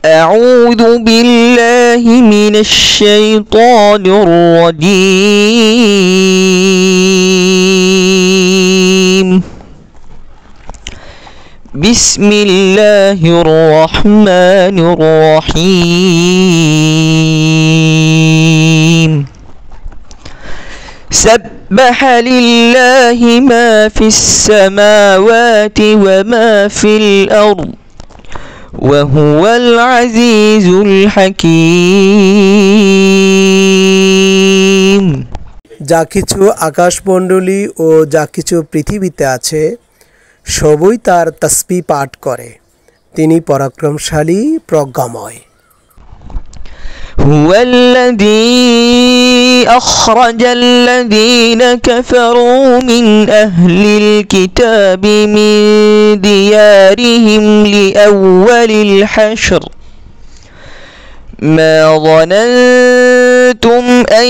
أعوذ بالله من الشيطان الرجيم بسم الله الرحمن الرحيم سبح لله ما في السماوات وما في الأرض وهو العزيز الحكيم যা কিছু আকাশমণ্ডলী ও যা কিছু পৃথিবীতে আছে সবই তার তাসবিহ পাঠ করে। তিনি পরাক্রমশালী প্রজ্ঞাময়। هو الذي أخرج الذين كفروا من أهل الكتاب من ديارهم لأول الحشر ما ظننتم أن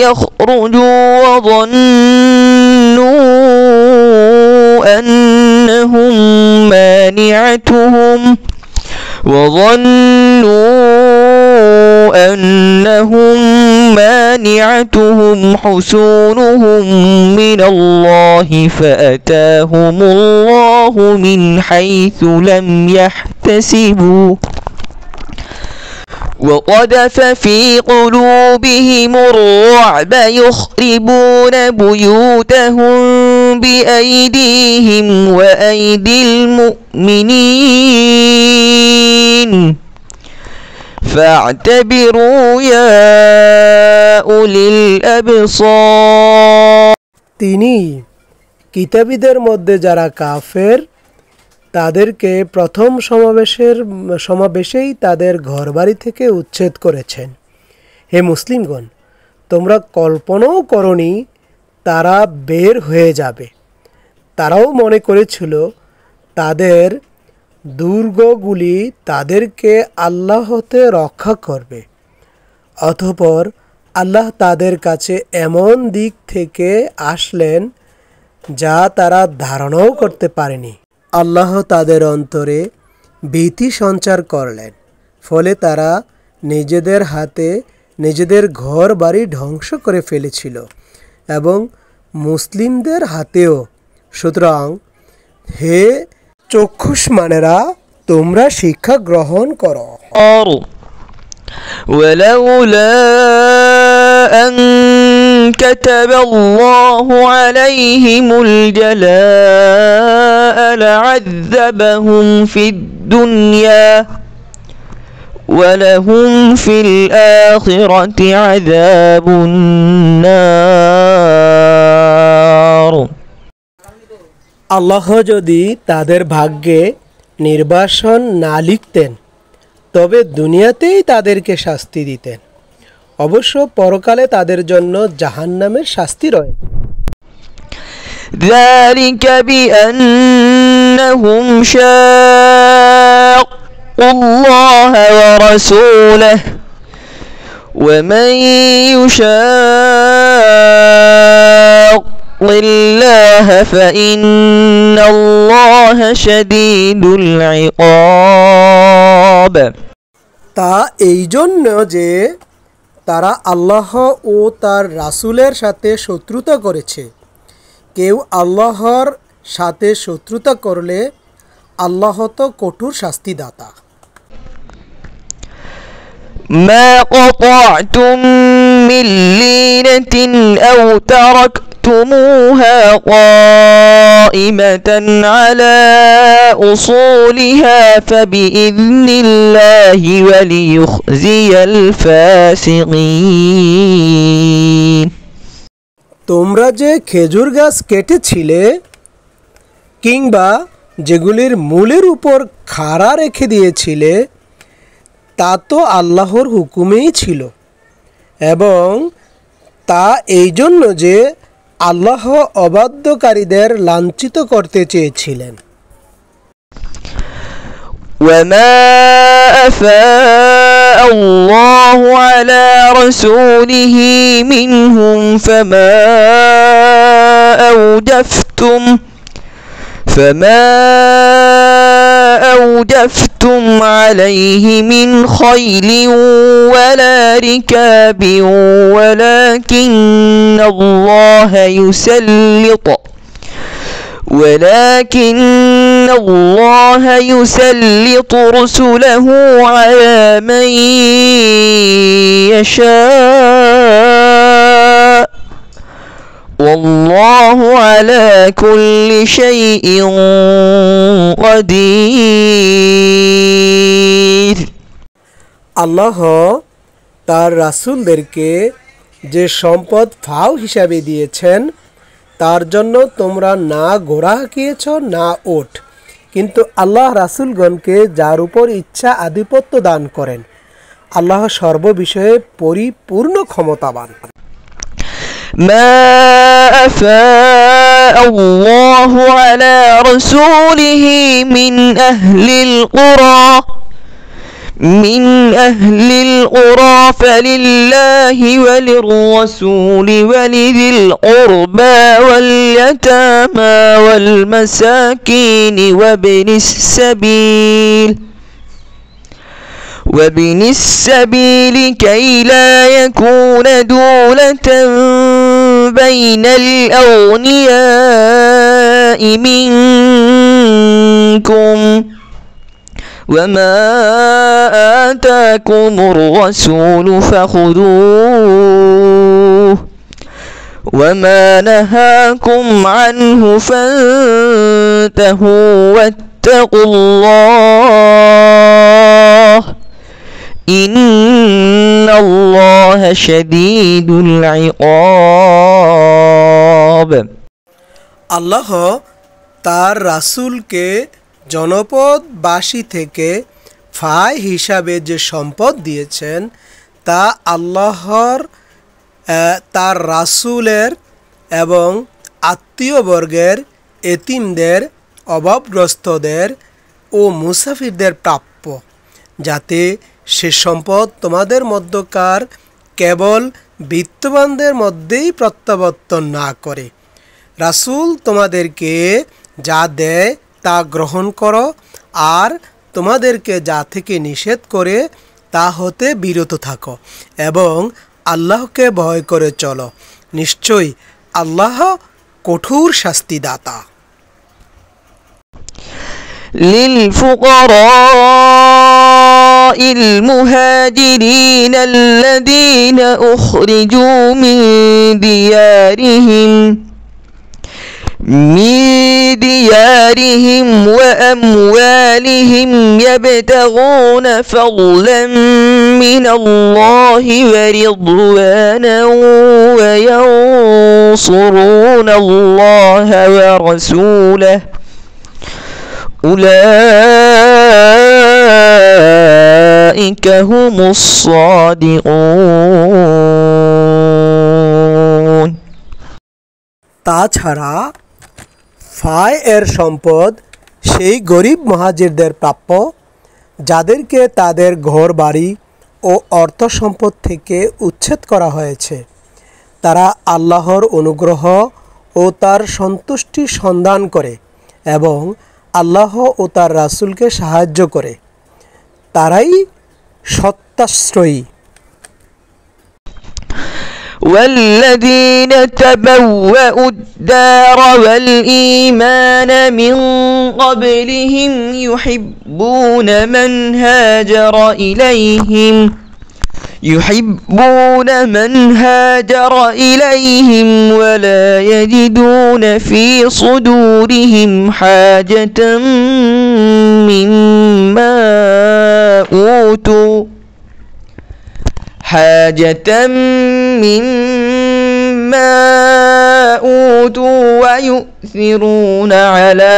يخرجوا وظنوا أنهم مانعتهم حصونهم من الله فأتاهم الله من حيث لم يحتسبوا وقذف في قلوبهم الرعب يخربون بيوتهم بأيديهم وأيدي المؤمنين فاعتبروا يا أولي الأبصار তিনি কিতাবীদের মধ্যে যারা কাফের তাদেরকে প্রথম সমাবেশেই তাদের ঘরবাড়ি থেকে উচ্ছেদ করেছেন। হে মুসলিমগণ, তোমরা কল্পনাও করনি তারা বের হয়ে যাবে। তারাও মনে করেছিল তাদের দুর্গগুলি তাদেরকে আল্লাহ হতে রক্ষা করবে। অতঃপর আল্লাহ তাদের কাছে এমন দিক থেকে আসলেন যা তারা ধারণাও করতে পারেনি। আল্লাহ তাদের অন্তরে ভীতি সঞ্চার করলেন, ফলে তারা নিজেদের হাতে নিজেদের ঘর বাড়ি ধ্বংস করে ফেলেছিল এবং মুসলিমদের হাতেও। সুতরাং হে চক্ষুষ্মানেরা, তোমরা শিক্ষা গ্রহণ করো। ولولا أن كتب الله عليهم الجلاء لعذبهم في الدنيا ولهم في الآخرة عذاب النار আল্লাহ যদি তাদের ভাগ্যে নির্বাসন না লিখতেন তবে দুনিয়াতেই তাদেরকে শাস্তি দিতেন। অবশ্য পরকালে তাদের জন্য জাহান্নামের শাস্তি রয়েছে। ذلك بأنهم شاقوا الله ورسوله ومن يشاق الله فإن الله شديد العقاب তা এই জন্য যে তারা আল্লাহ ও তার রাসূলের সাথে শত্রুতা করেছে। কেউ আল্লাহর সাথে শত্রুতা করলে আল্লাহ তো কঠোর শাস্তিদাতা। ما قطعتم من لينة أو تركتموها قائمة على أصولها فبإذن الله وليخزي الفاسقين তোমরা যে খেজুর গাছ কেটেছিলে কিংবা যেগুলির মূলের উপর খাড়া রেখে দিয়েছিলে তা তো আল্লাহর হুকুমেই ছিল এবং তা এই জন্য যে আল্লাহ অবাধ্যকারীদের লাঞ্ছিত করতে চেয়েছিলেন। وما أفاء الله على رسوله منهم فما أوجفتم فما أوجفتم عليه من خيل ولا ركاب ولكن الله يسلط رسله على من يشاء والله على كل شيء قدير আল্লাহ তার রাসূলদেরকে যে সম্পদ ফাও হিসাবে দিয়েছেন তার জন্য তোমরা না ঘোড়া হাঁকিয়েছ না ওট, কিন্তু আল্লাহ রাসূলগণকে যার উপর ইচ্ছা আধিপত্য দান করেন। আল্লাহ সর্ববিষয়ে পরিপূর্ণ ক্ষমতাবান। ما أفاء الله على رسوله من أهل القرى فلله وللرسول ولذي القربى واليتامى والمساكين وابن السبيل كي لا يكون دولة بين الأغنياء منكم وما آتاكم الرسول فخذوه وما نهاكم عنه فانتهوا واتقوا الله إن الله شديد العقاب আল্লাহ তার রাসূলকে জনপদবাসী থেকে ফায় হিসাবে যে সম্পদ দিয়েছেন তা আল্লাহর তার রাসূলের এবং আত্মীয়বর্গের, এতিমদের, অভাবগ্রস্তদের ও মুসাফিরদের প্রাপ্য, যাতে সে সম্পদ তোমাদের মধ্যকার কেবল বিত্তবানদের মধ্যেই প্রত্যাবর্তন না করে। রাসূল তোমাদেরকে যা দেয় তা গ্রহণ করো, আর তোমাদেরকে যা থেকে নিষেধ করে তা হতে বিরত থাকো এবং আল্লাহকে ভয় করে চলো। নিশ্চয়ই আল্লাহ কঠোর শাস্তিদাতা। للفقراء المهاجرين الذين أخرجوا من ديارهم وأموالهم يبتغون فضلا من الله ورضوانا وينصرون الله ورسوله أولئك هم الصادقون তাছাড়া ফায় এর সম্পদ সেই গরিব মুহাজিরদের প্রাপ্য যাদেরকে তাদের ঘর বাড়ি ও অর্থ সম্পদ থেকে উচ্ছেদ করা হয়েছে। তারা আল্লাহর অনুগ্রহ ও তার সন্তুষ্টি সন্ধান করে এবং আল্লাহ ও তার রাসূলকে সাহায্য করে, তারাই সত্যাশ্রয়ী। والذين تبوأوا الدار والإيمان من قبلهم يحبون من هاجر إليهم ولا يجدون في صدورهم حاجة مما أوتوا ويؤثرون على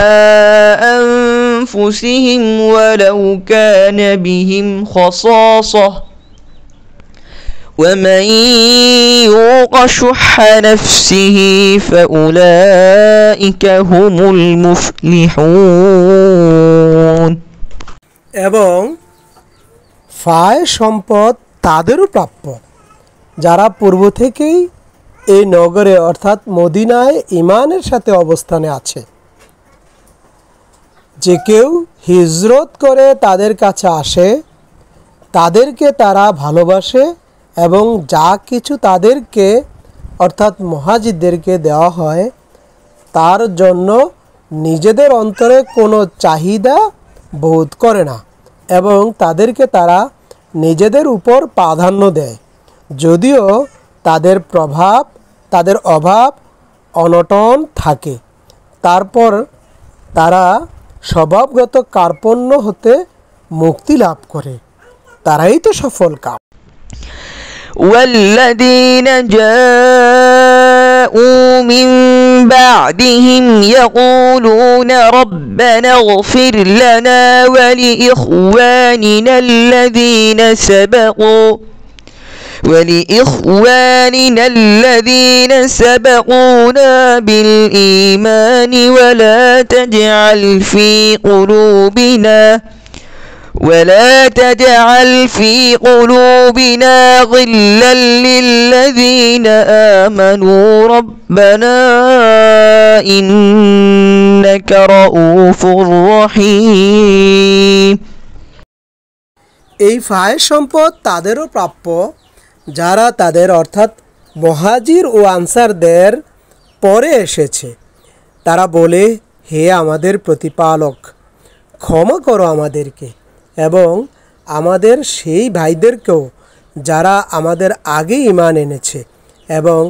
أنفسهم ولو كان بهم خصاصة ومن يوق شح نفسه فأولئك هم المفلحون এবং ফায় সম্পদ তাদেরও প্রাপ্য যারা পূর্ব থেকেই এই নগরে অর্থাৎ মদিনায় ঈমানের সাথে অবস্থানে আছে। যে কেউ হিজরত করে তাদের কাছে আসে তাদেরকে তারা ভালোবাসে এবং যা কিছু তাদেরকে অর্থাৎ মুহাজিরদেরকে দেওয়া হয় তার জন্য নিজেদের অন্তরে কোনো চাহিদা বোধ করে না এবং তাদেরকে তারা নিজেদের উপর প্রাধান্য দেয়, যদিও তাদের অভাব অনটন থাকে। তারপর তারা স্বভাবগত কার্পণ্য হতে মুক্তি লাভ করে, তারাই তো সফল কাম। والذين جاءوا من بعدهم يقولون ربنا اغفر لنا ولإخواننا الذين سبقونا بالإيمان ولا تجعل في قلوبنا غلا للذين آمنوا ربنا إنك رؤوف رحيم। এই ফায় সম্পদ তাদেরও প্রাপ্য যারা তাদের অর্থাৎ মুহাজির ও আনসারদের পরে এসেছে। তারা বলে, হে আমাদের প্রতিপালক, ক্ষমা করো আমাদেরকে এবং আমাদের সেই ভাইদেরকেও যারা আমাদের আগে ঈমান এনেছে এবং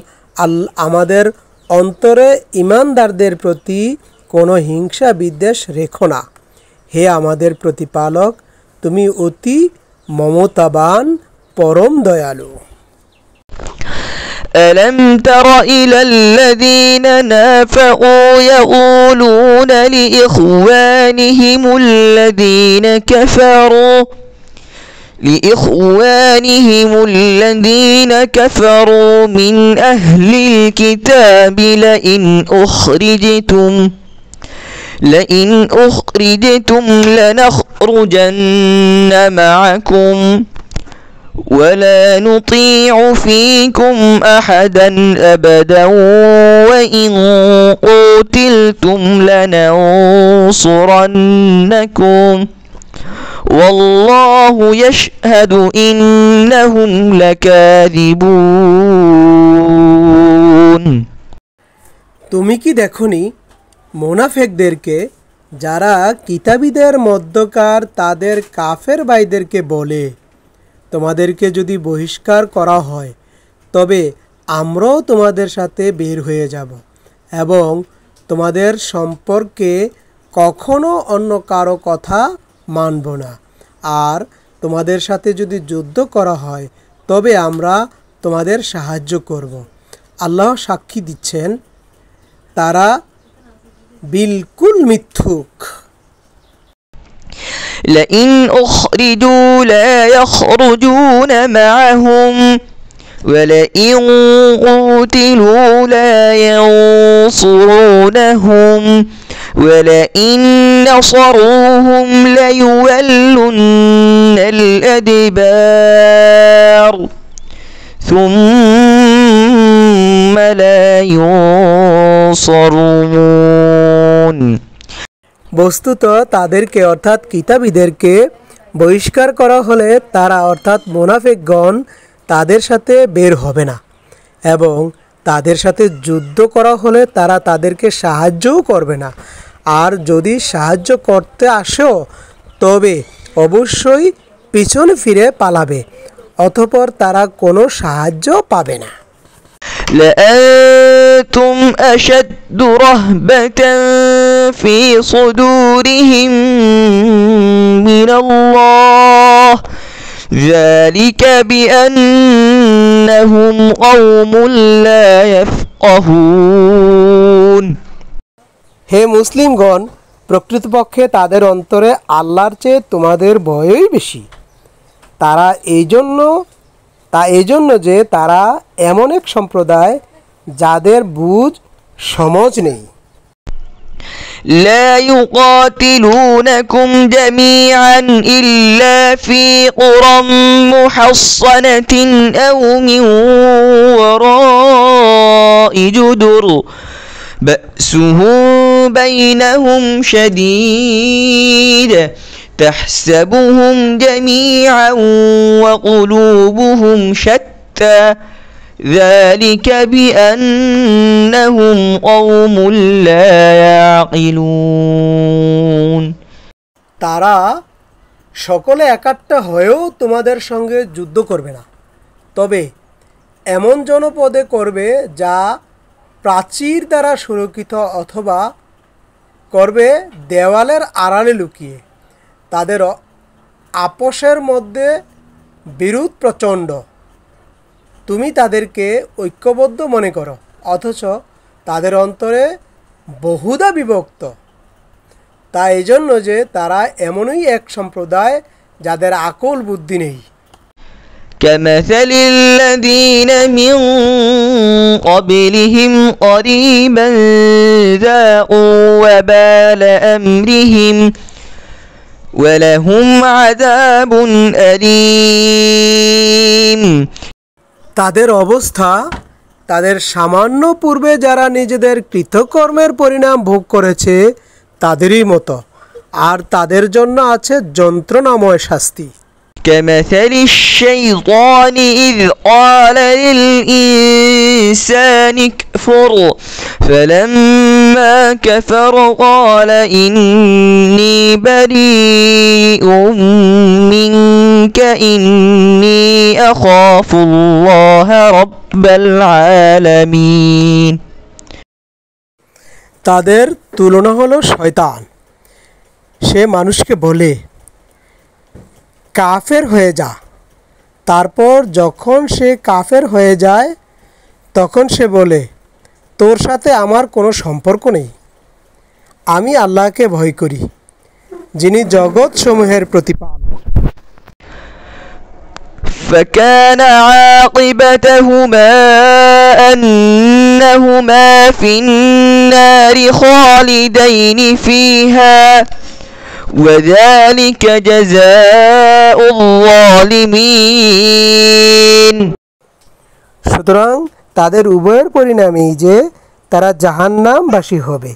আমাদের অন্তরে ঈমানদারদের প্রতি কোনো হিংসা বিদ্বেষ রেখো না। হে আমাদের প্রতিপালক, তুমি অতি মমতাবান পরম দয়ালু। ألم تر إلى الذين نافقوا يقولون لإخوانهم الذين كفروا من أهل الكتاب لئن أخرجتم لنخرجن معكم ولا نطيع فيكم أحدا أبدا وإن قتلتم لننصرنكم والله يشهد إنهم لكاذبون। তুমি কি দেখনি মুনাফিকদেরকে যারা কিতাবীদের মধ্যকার তাদের কাফের ভাইদেরকে বলে, তোমাদেরকে যদি বহিষ্কার করা হয় তবে আমরাও তোমাদের সাথে বের হয়ে যাব এবং তোমাদের সম্পর্কে কখনো অন্য কারো কথা মানব না, আর তোমাদের সাথে যদি যুদ্ধ করা হয় তবে আমরা তোমাদের সাহায্য করব। আল্লাহ সাক্ষী দিচ্ছেন তারা বিলকুল মিথ্যুক। لئن أخرجوا لا يخرجون معهم ولئن قتلوا لا ينصرونهم ولئن نصروهم ليولن الأدبار ثم لا ينصرون। বস্তুত তাদেরকে অর্থাৎ কিতাবীদেরকে বহিষ্কার করা হলে তারা অর্থাৎ মুনাফিকগণ তাদের সাথে বের হবে না এবং তাদের সাথে যুদ্ধ করা হলে তারা তাদেরকে সাহায্যও করবে না, আর যদি সাহায্য করতে আসো তবে অবশ্যই পিছনে ফিরে পালাবে, অতঃপর তারা কোনো সাহায্য পাবে না। لأنتم أشد رهبة في صدورهم من الله ذلك بأنهم قوم لا يفقهون। হে মুসলিমগণ, প্রকৃতপক্ষে তাদের অন্তরে আল্লাহর চেয়ে তোমাদের ভয়ই বেশি। তারা এই জন্য যে তারা এমন এক সম্প্রদায় যাদের বুঝ সমঝ নেই। لا يقاتلونكم جميعا إلا في قرى محصنة أو من وراء جدر بأسهم بينهم شديد تحسبهم جميعا وقلوبهم شتى ذلك بأنهم قوم لا يعقلون তারা সকলে একাট্টা হয়েও তোমাদের সঙ্গে যুদ্ধ করবে না, তবে এমন জনপদে করবে যা প্রাচীর দ্বারা সুরক্ষিত, অথবা করবে দেওয়ালের আড়ালে লুকিয়ে। তাদের আপোষের মধ্যে বিরোধ প্রচণ্ড। তুমি তাদেরকে ঐক্যবদ্ধ মনে করো, অথচ তাদের অন্তরে বহুধা বিভক্ত। তা এই জন্য যে তারা এমনই এক সম্প্রদায় যাদের আকল বুদ্ধি নেই। كمثل الذين من قبلهم قريبا ذاقوا وبال أمرهم ولهم عذاب أليم তাদের অবস্থা তাদের সামান্য পূর্বে যারা নিজেদের কৃতকর্মের পরিণাম ভোগ করেছে তাদেরই মতো, আর তাদের জন্য আছে যন্ত্রণাময় শাস্তি। كمثل الشيطان إذ قال للإنسان اكفر فلما كفر قال إني بريء منك إني أخاف الله رب العالمين তাদের তুলনা হলো শয়তান। সে মানুষকে বলে কাফের হয়ে যা, তারপর যখন সে কাফের হয়ে যায় তখন সে বলে তোর সাথে আমার কোনো সম্পর্ক নেই, আমি আল্লাহকে ভয় করি যিনি জগৎ সমূহের প্রতিপালক। فكان عاقبتهما أنهما في النار خالدين فيها وذلك جزاء الظالمين সুতরাং তাদের উভয়ের পরিণামেই যে তারা জাহান্নামবাসী হবে,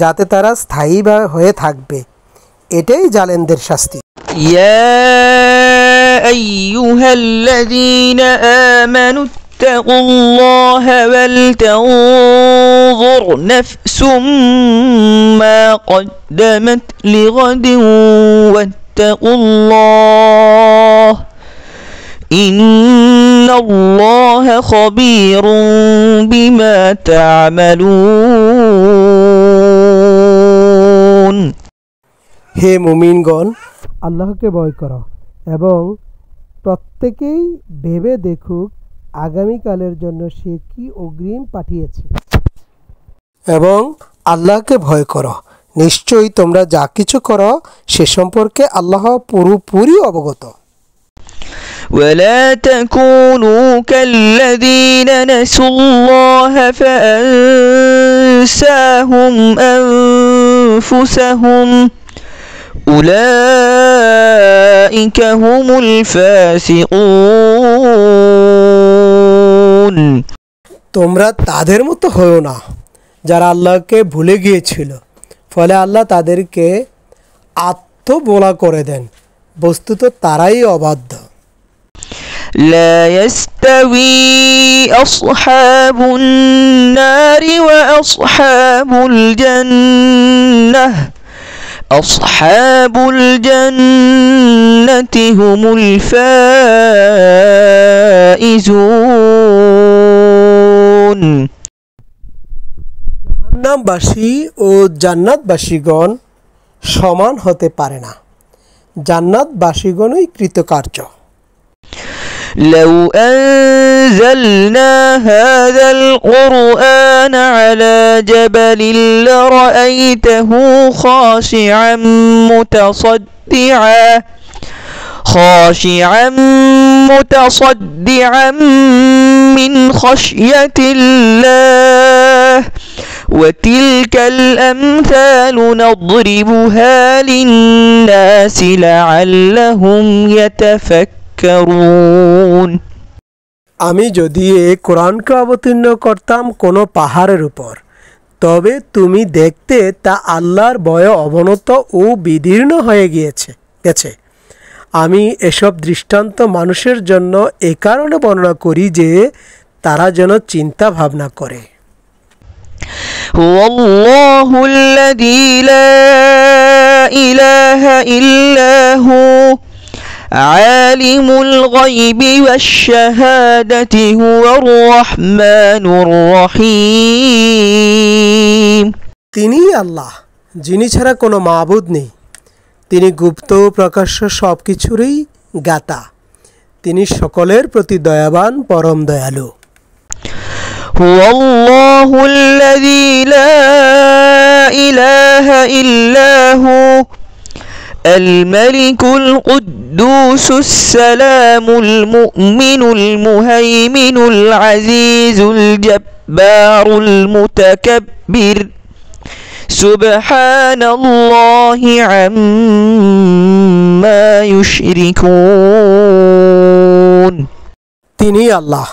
যাতে তারা স্থায়ী হয়ে থাকবে, এটাই জালেমদের শাস্তি। يا أيها الذين آمنوا اتقوا الله ولتنظر نفس ما قدمت لغد واتقوا الله إن الله خبير بما تعملون হে মুমিনগণ, আল্লাহকে ভয় করো এবং প্রত্যেকেই ভেবে দেখুক আগামীকালের জন্য সে কি অগ্রিম পাঠিয়েছে, এবং আল্লাহকে ভয় করো, নিশ্চয়ই তোমরা যা কিছু করো সে সম্পর্কে আল্লাহ পুরোপুরি অবগত। ولا تكونوا كالذين نسوا الله فأنساهم أنفسهم أولئك هم الفاسقون তোমরা তাদের মতো হও না যারা আল্লাহকে ভুলে গিয়েছিল, ফলে আল্লাহ তাদেরকে আত্মবোলা করে দেন, বস্তুত তারাই অবাধ্য। لا يستوي أصحاب النار وأصحاب الجنة أصحاب الجنة هم الفائزون জাহান্নামবাসী ও জান্নাতবাসীগণ সমান হতে পারে না, জান্নাতবাসীগণই কৃতকার্য। لو أنزلنا هذا القرآن على جبل لرأيته خاشعا متصدعا من خشية الله وتلك الأمثال نضربها للناس لعلهم يتفكرون আমি যদি এই কোরআনকে অবতীর্ণ করতাম কোনো পাহাড়ের উপর, তবে তুমি দেখতে তা আল্লাহর ভয়ে অবনত ও বিদীর্ণ হয়ে গেছে। আমি এসব দৃষ্টান্ত মানুষের জন্য এ কারণে বর্ণনা করি যে তারা যেন চিন্তা ভাবনা করে। হুয়াল্লাহু আল্লাযী লা ইলাহা ইল্লা হু আলিমুল গায়বি ওয়াশ শাহাদাতি হুয়ার রাহমানুর রহিম। তিনিই আল্লাহ, যিনি ছাড়া কোনো মাবুদ নেই। তিনি গুপ্ত ও প্রকাশ্য সব কিছুরই জ্ঞাতা। তিনি সকলের প্রতি দয়াবান, পরম দয়ালু। হুয়াল্লাহু আল্লাযী লা ইলাহা ইল্লা হু আল মালিকুল কুদ্দুসুস সালামুল মুমিনুল মুহাইমিনুল আজিজুল জাব্বারুল মুতাকাব্বির সুবহানাল্লাহি আম্মা ইউশরিকুন। তিনি আল্লাহ,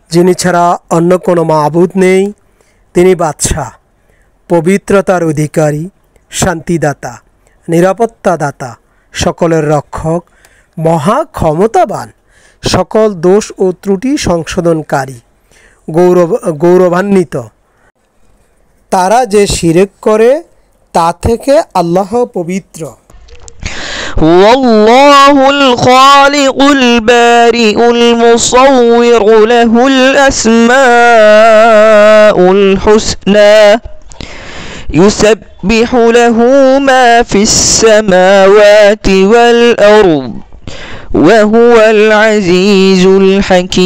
যিনি ছাড়া অন্য কোনো মাবুদ নেই। তিনি বাদশাহ, পবিত্রতার অধিকারী, শান্তিদাতা, নিরাপত্তাদাতা, সকলের রক্ষক, মহা ক্ষমতাবান, সকল দোষ ও ত্রুটি সংশোধনকারী, গৌরবান্বিত। তারা যে শিরক করে তা থেকে আল্লাহ পবিত্র। হুয়াল্লাহুল খালিকুল বারিউল মুসাউবিরু লাহুল আসমাউল হুসনা ইউসাব্বিহু লাহু মা ফিস সামাওয়াতি ওয়াল আরদ ওয়া হুয়াল আজিজুল হাকীম।